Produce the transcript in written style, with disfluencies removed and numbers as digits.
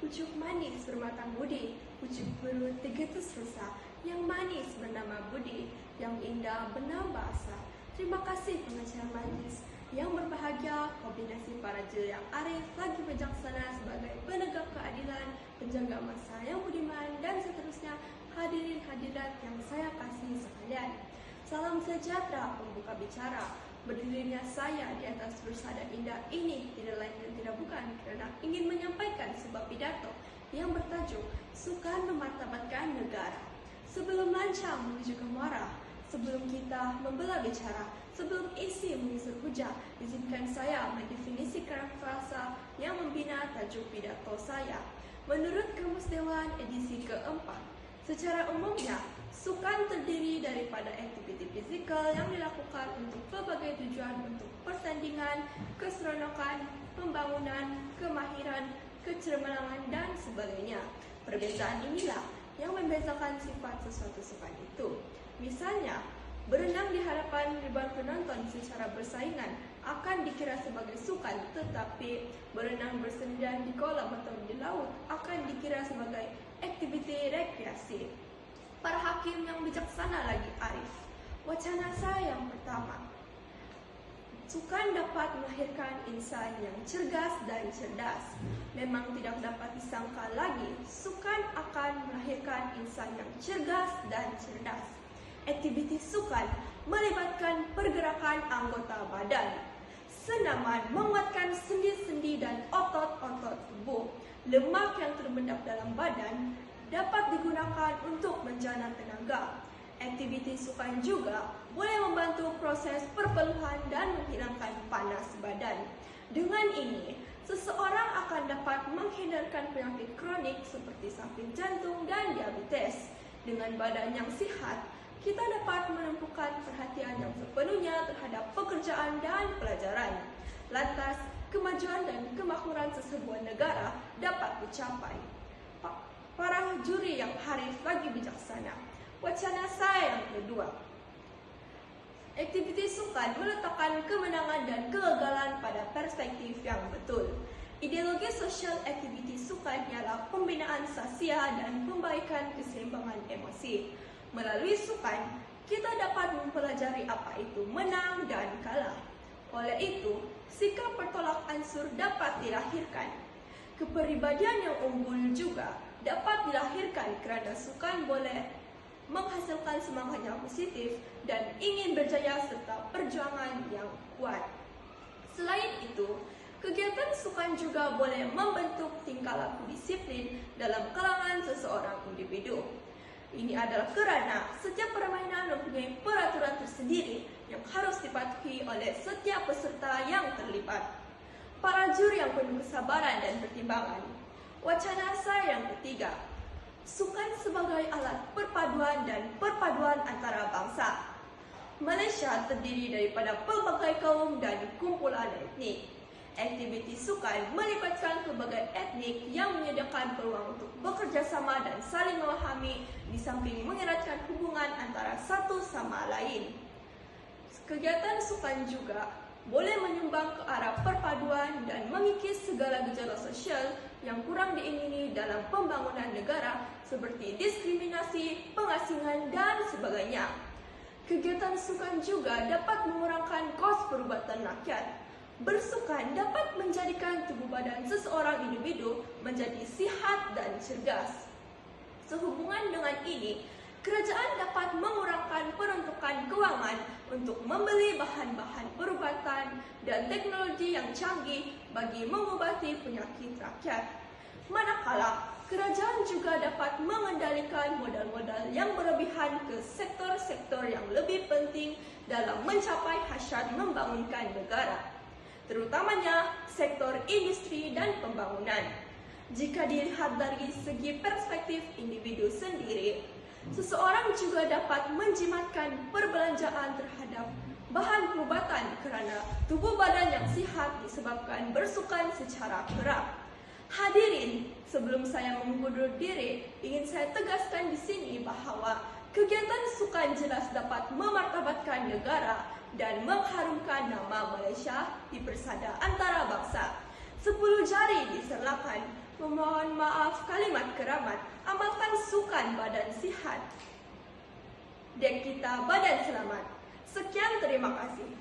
pucuk manis bermatang budi, pucuk perut 300 rusa, yang manis bernama budi, yang indah bernama bahasa. Terima kasih pengacara manis yang berbahagia, kombinasi para juri yang arif lagi bijaksana sebagai penegak keadilan, penjaga masa yang budiman, dan seterusnya. Hadirin hadirat yang saya kasihi sekalian, salam sejahtera pembuka bicara. Berdirinya saya di atas bersada indah ini tidak lain dan tidak bukan kerana ingin menyampaikan sebuah pidato yang bertajuk Sukan Memartabatkan Negara. Sebelum lancang menuju ke muara, sebelum kita membelah bicara, sebelum isi mengusir hujah, izinkan saya mendefinisikan frasa yang membina tajuk pidato saya. Menurut Kamus Dewan edisi keempat, secara umumnya, sukan terdiri daripada aktiviti fizikal yang dilakukan untuk berbagai tujuan untuk pertandingan, keseronokan, pembangunan, kemahiran, kecemerlangan, dan sebagainya. Perbezaan inilah yang membezakan sifat sesuatu sukan itu. Misalnya, berenang di hadapan ribuan penonton secara bersaingan akan dikira sebagai sukan, tetapi berenang bersendirian di kolam atau di laut akan dikira sebagai aktiviti rekreasi. Para hakim yang bijaksana lagi arif. Wacana saya yang pertama, sukan dapat melahirkan insan yang cergas dan cerdas. Memang tidak dapat disangka lagi, sukan akan melahirkan insan yang cerdas dan cerdas. Aktiviti sukan melibatkan pergerakan anggota badan. Senaman menguatkan sendi-sendi dan otot-otot tubuh. Lemak yang terendap dalam badan dapat digunakan untuk menjana tenaga. Aktiviti sukan juga boleh membantu proses perpeluhan dan menghilangkan panas badan. Dengan ini, seseorang akan dapat menghindarkan penyakit kronik seperti sakit jantung dan diabetes. Dengan badan yang sihat, kita dapat menumpukan perhatian yang sepenuhnya terhadap pekerjaan dan pelajaran. Lantas, kemajuan dan kemakmuran sesebuah negara dapat dicapai. Para juri yang harif lagi bijaksana. Wacana saya yang kedua, aktiviti sukan meletakkan kemenangan dan kegagalan pada perspektif yang betul. Ideologi sosial aktiviti sukan ialah pembinaan sosial dan pembaikan keseimbangan emosi. Melalui sukan, kita dapat mempelajari apa itu menang dan kalah. Oleh itu, sikap bertolak ansur dapat dilahirkan. Kepribadian yang unggul juga dapat dilahirkan kerana sukan boleh menghasilkan semangat yang positif dan ingin berjaya serta perjuangan yang kuat. Selain itu, kegiatan sukan juga boleh membentuk tingkah laku disiplin dalam kalangan seseorang individu. Ini adalah kerana setiap permainan mempunyai peraturan tersendiri yang harus dipatuhi oleh setiap peserta yang terlibat. Para juri yang penuh kesabaran dan pertimbangan. Wacana saya yang ketiga, sukan sebagai alat perpaduan dan perpaduan antara bangsa. Malaysia terdiri daripada pelbagai kaum dan kumpulan etnik. Aktiviti sukan melibatkan pelbagai etnik yang menyediakan peluang untuk bekerjasama dan saling memahami di samping mengeratkan hubungan antara satu sama lain. Kegiatan sukan juga boleh menyumbang ke arah perpaduan dan mengikis segala gejala sosial yang kurang diingini dalam pembangunan negara seperti diskriminasi, pengasingan, dan sebagainya. Kegiatan sukan juga dapat mengurangkan kos perubatan rakyat. Bersukan dapat menjadikan tubuh badan seseorang individu menjadi sihat dan cergas. Sehubungan dengan ini, kerajaan dapat mengurangkan peruntukan kewangan untuk membeli bahan-bahan perubatan dan teknologi yang canggih bagi mengobati penyakit rakyat. Manakala, kerajaan juga dapat mengendalikan modal-modal yang berlebihan ke sektor-sektor yang lebih penting dalam mencapai hasrat membangunkan negara, terutamanya sektor industri dan pembangunan. Jika dilihat dari segi perspektif individu sendiri, seseorang juga dapat menjimatkan perbelanjaan terhadap bahan perubatan kerana tubuh badan yang sihat disebabkan bersukan secara kerap. Hadirin, sebelum saya mengundur diri, ingin saya tegaskan di sini bahawa kegiatan sukan jelas dapat memartabatkan negara dan mengharumkan nama Malaysia di persada antara bangsa. 10 jari diserlakan, Memohon maaf kalimat keramat, amalkan sukan badan sihat. Dek kita badan selamat. Sekian, terima kasih.